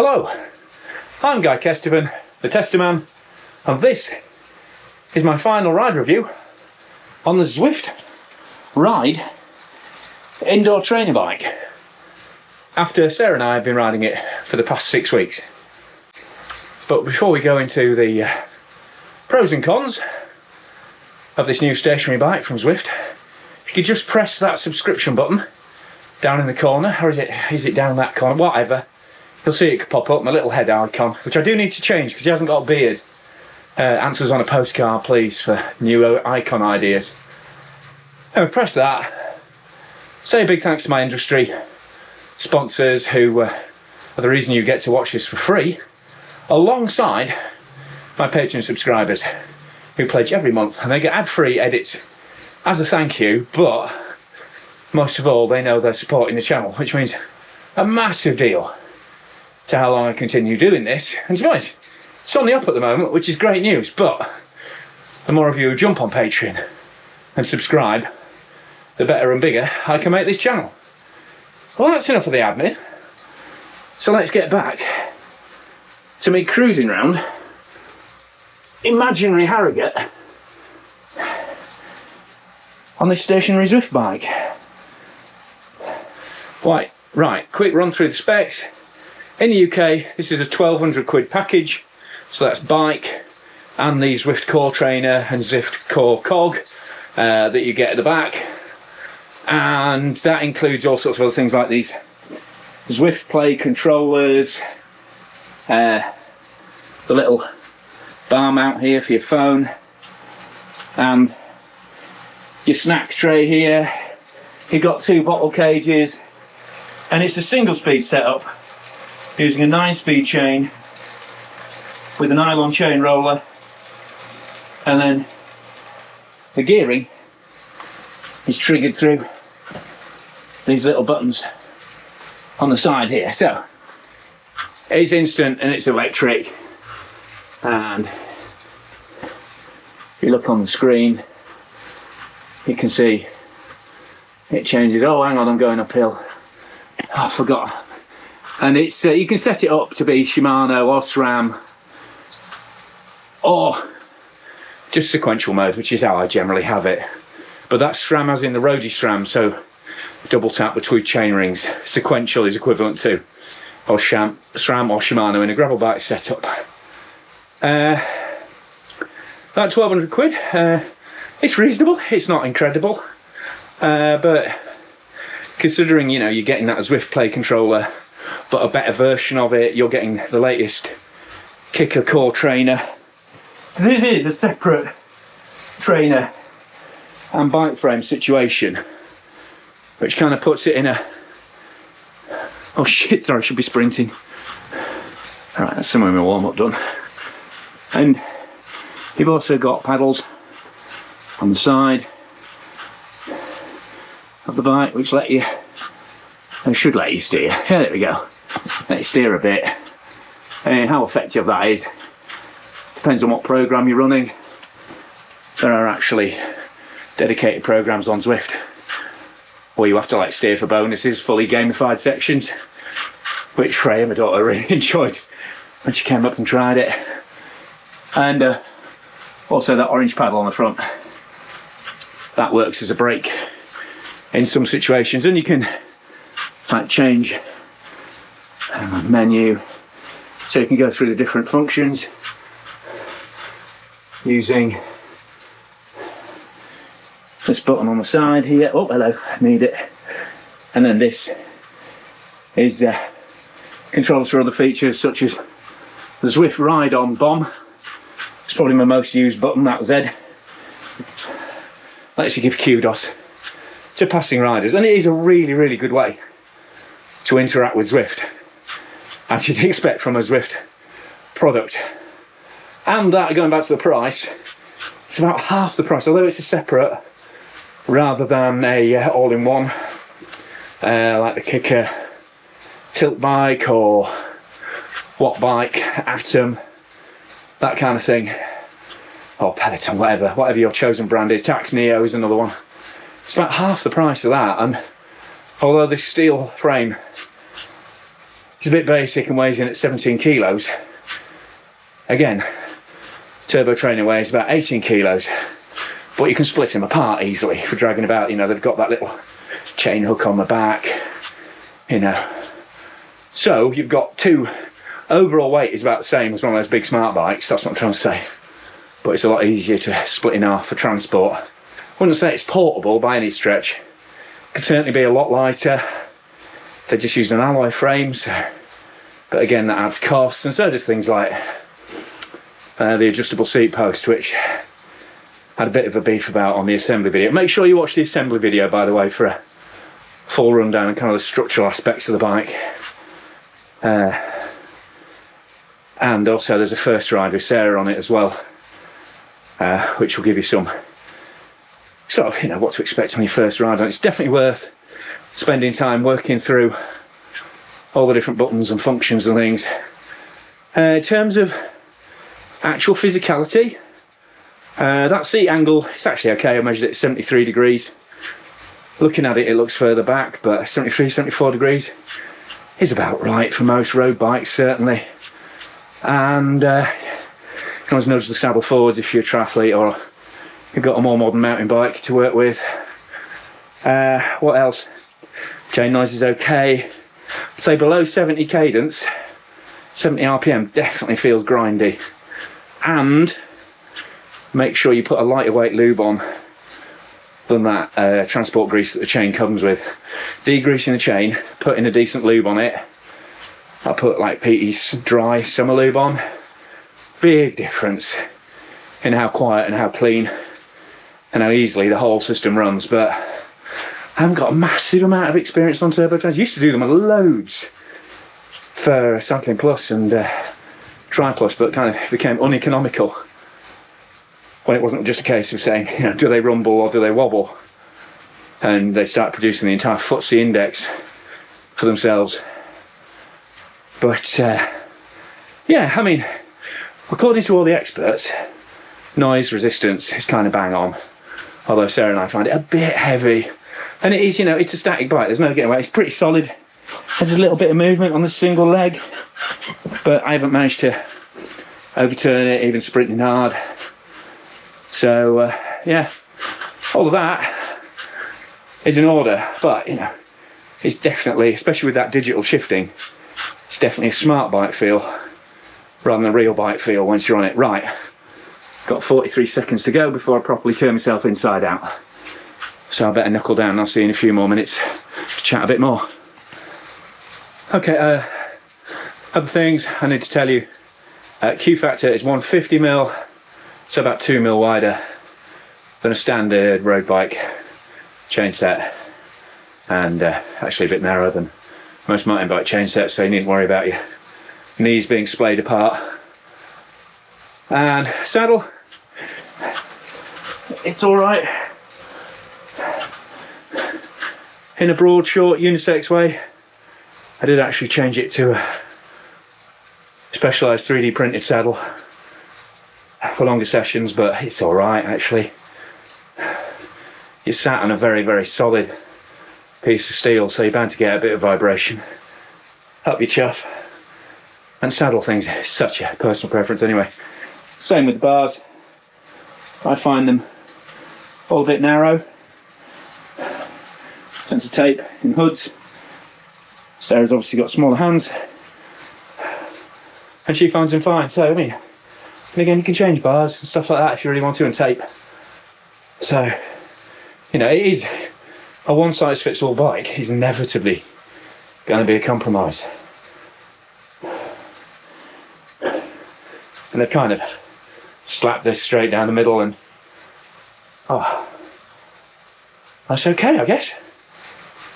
Hello, I'm Guy Kestevan, the Testaman, and this is my final ride review on the Zwift Ride indoor trainer bike. After Sarah and I have been riding it for the past 6 weeks. But before we go into the pros and cons of this new stationary bike from Zwift, if you could just press that subscription button down in the corner, or is it down that corner, whatever, you'll see it pop up, my little head icon, which I do need to change because he hasn't got a beard. Answers on a postcard please for new icon ideas. Press that, say a big thanks to my industry sponsors who are the reason you get to watch this for free, alongside my Patreon subscribers who pledge every month, and they get ad-free edits as a thank you, but most of all they know they're supporting the channel, which means a massive deal to how long I continue doing this. And to be honest, it's on the up at the moment, which is great news, but the more of you who jump on Patreon and subscribe, the better and bigger I can make this channel. Well, that's enough of the admin, so let's get back to me cruising round imaginary Harrogate on this stationary Zwift bike. Right, quick run through the specs. In the UK, this is a 1200 quid package, so that's bike and the Zwift Core trainer and Zwift Core cog that you get at the back, and that includes all sorts of other things like these Zwift Play controllers, the little bar mount here for your phone, and your snack tray here. You've got 2 bottle cages, and it's a single speed setup using a 9-speed chain with a nylon chain roller, and then the gearing is triggered through these little buttons on the side here. So it's instant and it's electric, and if you look on the screen you can see it changes. Oh, hang on, I'm going uphill. Oh, I forgot. And it's you can set it up to be Shimano or SRAM or just sequential mode, which is how I generally have it. But that's SRAM as in the roadie SRAM, so double tap between chain rings. Sequential is equivalent to or SRAM or Shimano in a gravel bike setup. That 1200 quid, it's reasonable, it's not incredible, but considering, you know, you're getting that Zwift Play controller but a better version of it, you're getting the latest Kickr Core trainer. This is a separate trainer and bike frame situation, which kind of puts it in a... Oh shit, sorry, I should be sprinting. Alright, that's some of my warm-up done. And you've also got paddles on the side of the bike, which let you... They should let you steer. Yeah, there we go. Let you steer a bit. And how effective that is depends on what program you're running. There are actually dedicated programs on Zwift where you have to like steer for bonuses, fully gamified sections, which Freya, my daughter, really enjoyed when she came up and tried it. And also that orange paddle on the front, that works as a brake in some situations, and you can like change menu so you can go through the different functions using this button on the side here. Oh, hello, need it. And then this is controls for other features such as the Zwift Ride on bomb. It's probably my most used button, that Z. Lets you give kudos to passing riders, and it is a really, really good way to interact with Zwift, as you'd expect from a Zwift product. And that, going back to the price, it's about half the price, although it's a separate rather than a all-in-one like the Kickr tilt bike or Watt bike, Atom, that kind of thing, or Peloton, whatever your chosen brand is. Tax Neo is another one. It's about half the price of that, and although this steel frame It's a bit basic and weighs in at 17 kilos. Again, turbo trainer weighs about 18 kilos, but you can split them apart easily for dragging about. You know, they've got that little chain hook on the back, you know. So you've got two, overall weight is about the same as one of those big smart bikes, that's what I'm trying to say. But it's a lot easier to split in half for transport. I wouldn't say it's portable by any stretch. It could certainly be a lot lighter if they're just using an alloy frame, so. But again, that adds costs, and so does things like the adjustable seat post, which I had a bit of a beef about on the assembly video. Make sure you watch the assembly video, by the way, for a full rundown and kind of the structural aspects of the bike. And also there's a first ride with Sarah on it as well, which will give you some sort of, you know, what to expect on your first ride. And it's definitely worth spending time working through all the different buttons and functions and things. In terms of actual physicality, that seat angle, it's actually okay. I measured it at 73 degrees. Looking at it, it looks further back, but 73, 74 degrees is about right for most road bikes, certainly. And you can always nudge the saddle forwards if you're a triathlete or you've got a more modern mountain bike to work with. What else? Chain noise is okay. I'd say below 70 cadence, 70 RPM definitely feels grindy. And make sure you put a lighter weight lube on than that transport grease that the chain comes with. Degreasing the chain, putting a decent lube on it. I put like PE's dry summer lube on. Big difference in how quiet and how clean and how easily the whole system runs. But I haven't got a massive amount of experience on turbo trains. I used to do them loads for Cycling Plus and Tri Plus, but kind of became uneconomical when it wasn't just a case of saying, you know, do they rumble or do they wobble? And they start producing the entire footsie index for themselves. But yeah, I mean, according to all the experts, noise resistance is kind of bang on. Although Sarah and I find it a bit heavy. And it is, you know, it's a static bike, there's no getting away. It's pretty solid. There's a little bit of movement on the single leg, but I haven't managed to overturn it, even sprinting hard. So, yeah, all of that is in order. But, you know, it's definitely, especially with that digital shifting, it's definitely a smart bike feel rather than a real bike feel once you're on it. Right, got 43 seconds to go before I properly turn myself inside out. So I better knuckle down and I'll see you in a few more minutes to chat a bit more. Okay, other things I need to tell you. Q factor is 150mm, so about 2mm wider than a standard road bike chain set, and actually a bit narrower than most mountain bike chain sets, so you needn't worry about your knees being splayed apart. And saddle, it's alright. In a broad, short, unisex way. I did actually change it to a specialised 3D printed saddle for longer sessions, but it's alright actually. You're sat on a very, very solid piece of steel, so you're bound to get a bit of vibration up your chuff. And saddle things is such a personal preference anyway. Same with the bars. I find them all a bit narrow. Sensor tape in hoods. Sarah's obviously got smaller hands, and she finds them fine. So I mean, and again, you can change bars and stuff like that if you really want to, and tape. So, you know, it is a one-size-fits-all bike is inevitably going to be a compromise. And they've kind of slapped this straight down the middle, and oh, that's okay, I guess.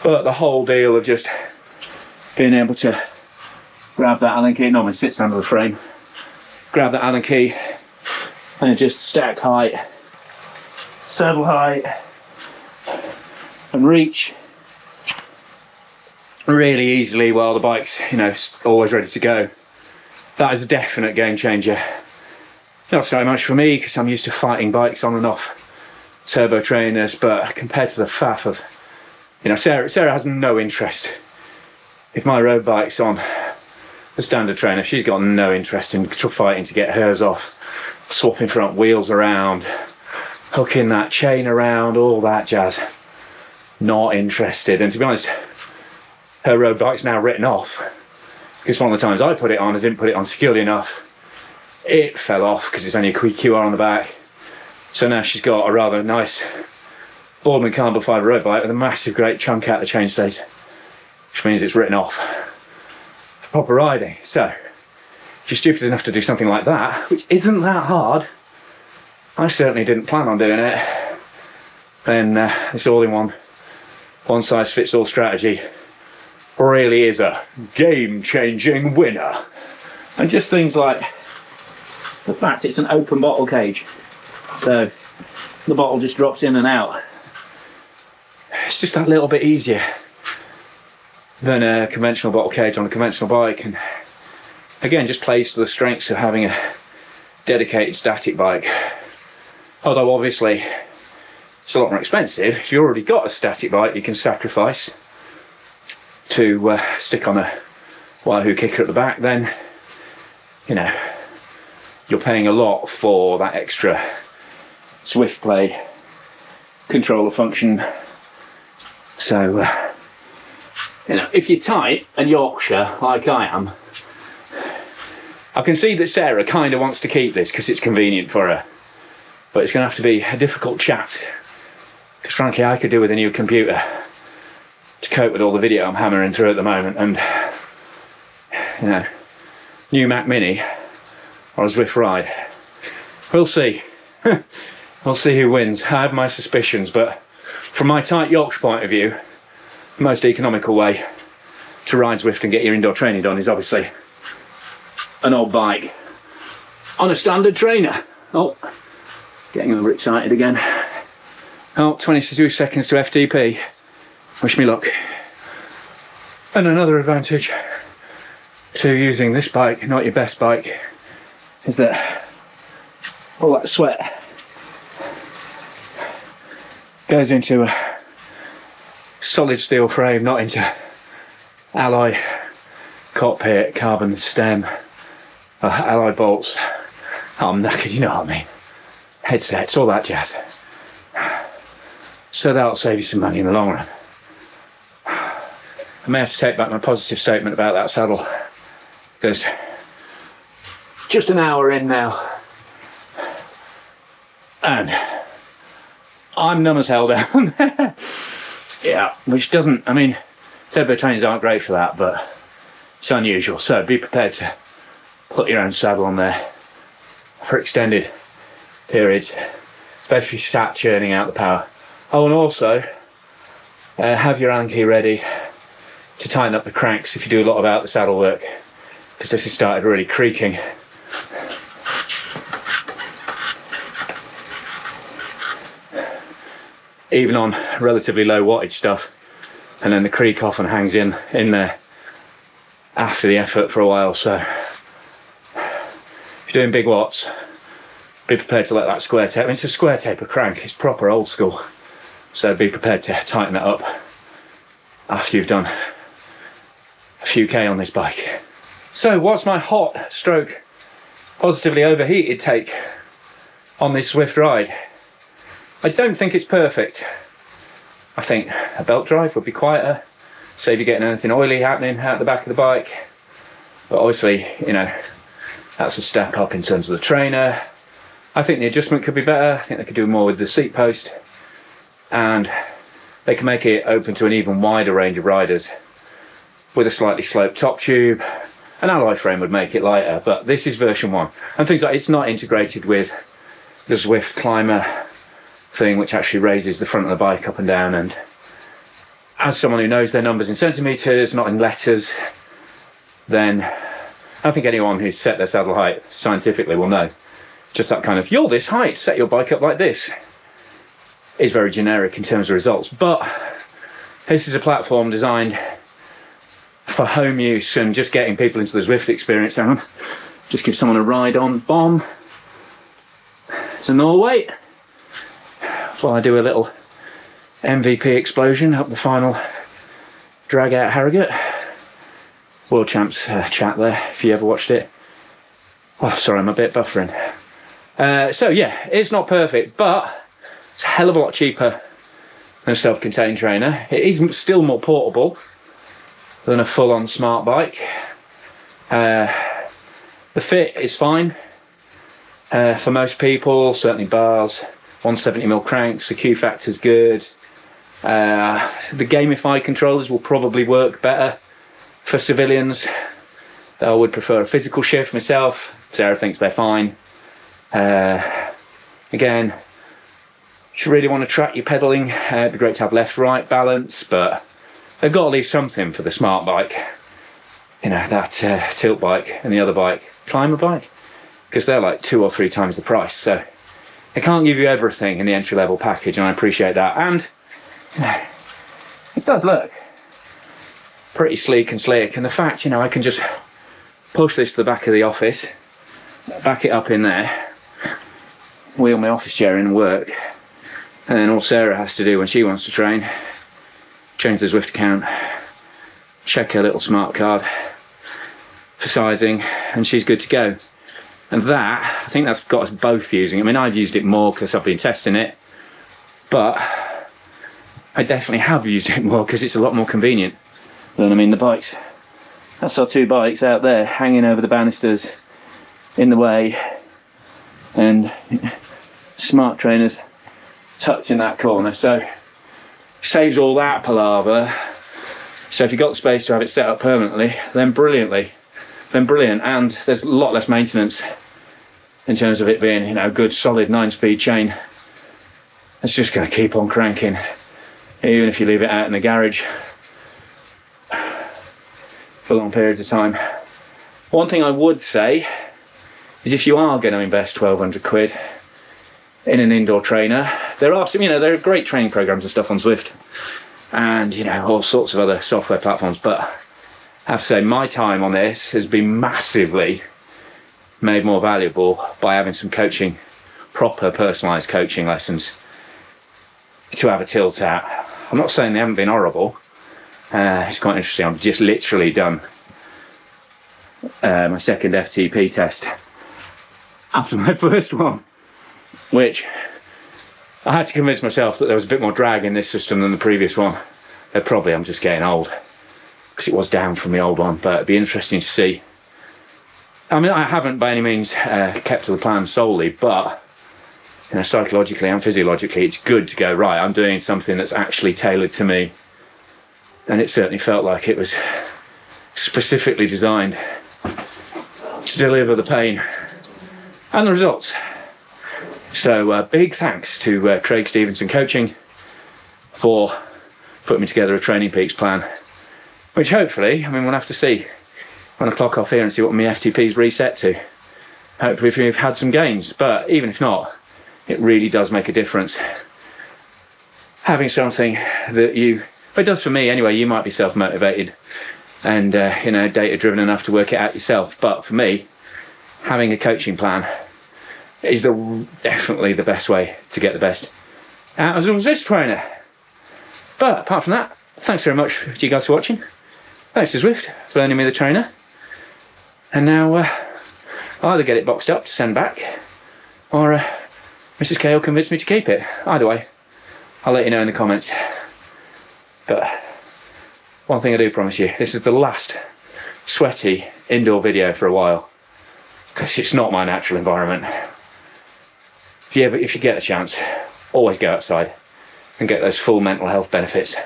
But the whole deal of just being able to grab that Allen key, normally sits under the frame, grab that Allen key and just stack height, saddle height, and reach really easily while the bike's, you know, always ready to go. That is a definite game changer. Not so much for me because I'm used to fighting bikes on and off turbo trainers, but compared to the faff of, you know, Sarah has no interest if my road bike's on the standard trainer, she's got no interest in fighting to get hers off, swapping front wheels around, hooking that chain around, all that jazz. Not interested. And to be honest, her road bike's now written off, because one of the times I put it on, I didn't put it on securely enough. It fell off because it's only a QR on the back. So now she's got a rather nice Boardman carbon fibre road bike with a massive great chunk out the chain state, which means it's written off for proper riding. So if you're stupid enough to do something like that, which isn't that hard, I certainly didn't plan on doing it, then this all-in-one, one-size-fits-all strategy really is a game-changing winner. And just things like the fact it's an open bottle cage, so the bottle just drops in and out. It's just that little bit easier than a conventional bottle cage on a conventional bike, and again just plays to the strengths of having a dedicated static bike. Although obviously it's a lot more expensive. If you've already got a static bike, you can sacrifice to stick on a Wahoo Kickr at the back, then you know you're paying a lot for that extra Zwift blade controller function. So you know, if you're tight and Yorkshire like I am, I can see that Sarah kind of wants to keep this because it's convenient for her, but it's going to have to be a difficult chat, because frankly I could do with a new computer to cope with all the video I'm hammering through at the moment. And you know, new Mac Mini or a Zwift Ride, we'll see. We'll see who wins. I have my suspicions, but from my tight Yorkshire point of view, the most economical way to ride Zwift and get your indoor training done is obviously an old bike on a standard trainer. Oh, getting overexcited again. Oh, 22 seconds to FTP. Wish me luck. And another advantage to using this bike, not your best bike, is that all that sweat goes into a solid steel frame, not into alloy cockpit, carbon stem, alloy bolts. I'm knackered, you know what I mean. Headsets, all that jazz. So that'll save you some money in the long run. I may have to take back my positive statement about that saddle, because just an hour in now and I'm numb as hell down there. Yeah, which doesn't, I mean, turbo trainers aren't great for that, but it's unusual. So be prepared to put your own saddle on there for extended periods, especially if you sat churning out the power. Oh, and also have your Allen key ready to tighten up the cranks if you do a lot of out the saddle work, because this has started really creaking. Even on relatively low wattage stuff, and then the creak often hangs in there after the effort for a while. So if you're doing big watts, be prepared to let that square tape, I mean, it's a square taper crank, it's proper old school, so be prepared to tighten that up after you've done a few K on this bike. So what's my hot stroke positively overheated take on this Zwift Ride? I don't think it's perfect. I think a belt drive would be quieter, save you getting anything oily happening out the back of the bike. But obviously, you know, that's a step up in terms of the trainer. I think the adjustment could be better. I think they could do more with the seat post, and they can make it open to an even wider range of riders with a slightly sloped top tube. An alloy frame would make it lighter, but this is version 1. And things like, it's not integrated with the Zwift Climber thing, which actually raises the front of the bike up and down. And as someone who knows their numbers in centimetres, not in letters, then I think anyone who's set their saddle height scientifically will know just that kind of, you're this height, set your bike up like this, is very generic in terms of results. But this is a platform designed for home use and just getting people into the Zwift experience. Hang on, just give someone a ride on bomb to Norway while I do a little MVP explosion up the final drag out Harrogate. World Champs chat there, if you ever watched it. Oh, sorry, I'm a bit buffering. So yeah, it's not perfect, but it's a hell of a lot cheaper than a self-contained trainer. It is still more portable than a full-on smart bike. The fit is fine for most people, certainly bars, 170mm cranks, the Q factor's good. The Gamify controllers will probably work better for civilians. I would prefer a physical shift myself. Sarah thinks they're fine. Again, if you really want to track your pedalling, it'd be great to have left-right balance, but they've got to leave something for the smart bike. You know, that tilt bike and the other bike, climber bike, because they're like 2 or 3 times the price. So they can't give you everything in the entry-level package, and I appreciate that. And you know, it does look pretty sleek and slick, and the fact, you know, I can just push this to the back of the office, back it up in there, wheel my office chair in and work, and then all Sarah has to do when she wants to train, change the Zwift account, check her little smart card for sizing, and she's good to go. And that, I think that's got us both using it. I mean, I've used it more because I've been testing it, but I definitely have used it more because it's a lot more convenient than, I mean, the bikes. That's our 2 bikes out there hanging over the banisters in the way, and smart trainers tucked in that corner, so saves all that palaver. So if you've got the space to have it set up permanently, then brilliant, and there's a lot less maintenance in terms of it being, you know, a good solid 9-speed chain. It's just going to keep on cranking even if you leave it out in the garage for long periods of time. One thing I would say is, if you are going to invest 1,200 quid in an indoor trainer, there are some, you know, there are great training programs and stuff on Zwift, and, you know, all sorts of other software platforms, but I have to say my time on this has been massively made more valuable by having some coaching, proper personalised coaching lessons to have a tilt at. I'm not saying they haven't been horrible. It's quite interesting. I've just literally done my second FTP test after my first one, which I had to convince myself that there was a bit more drag in this system than the previous one. Probably I'm just getting old, because it was down from the old one, but it'd be interesting to see. I mean, I haven't by any means kept to the plan solely, but, you know, psychologically and physiologically, it's good to go, right, I'm doing something that's actually tailored to me. And it certainly felt like it was specifically designed to deliver the pain and the results. So big thanks to Craig Stevenson Coaching for putting me together a Training Peaks plan, which hopefully, I mean, we'll have to see when I clock off here and see what my FTP's reset to. Hopefully we've had some gains, but even if not, it really does make a difference having something that you, it does for me anyway. You might be self-motivated and you know, data driven enough to work it out yourself, but for me, having a coaching plan is definitely the best way to get the best out as a Zwift trainer. But apart from that, thanks very much to you guys for watching. Thanks to Zwift for lending me the trainer, and now I'll either get it boxed up to send back, or Mrs. K will convince me to keep it. Either way, I'll let you know in the comments. But one thing I do promise you, this is the last sweaty indoor video for a while, because it's not my natural environment. If you get a chance, always go outside and get those full mental health benefits,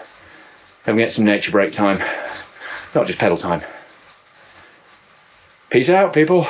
and get some nature break time, not just pedal time. Peace out, people.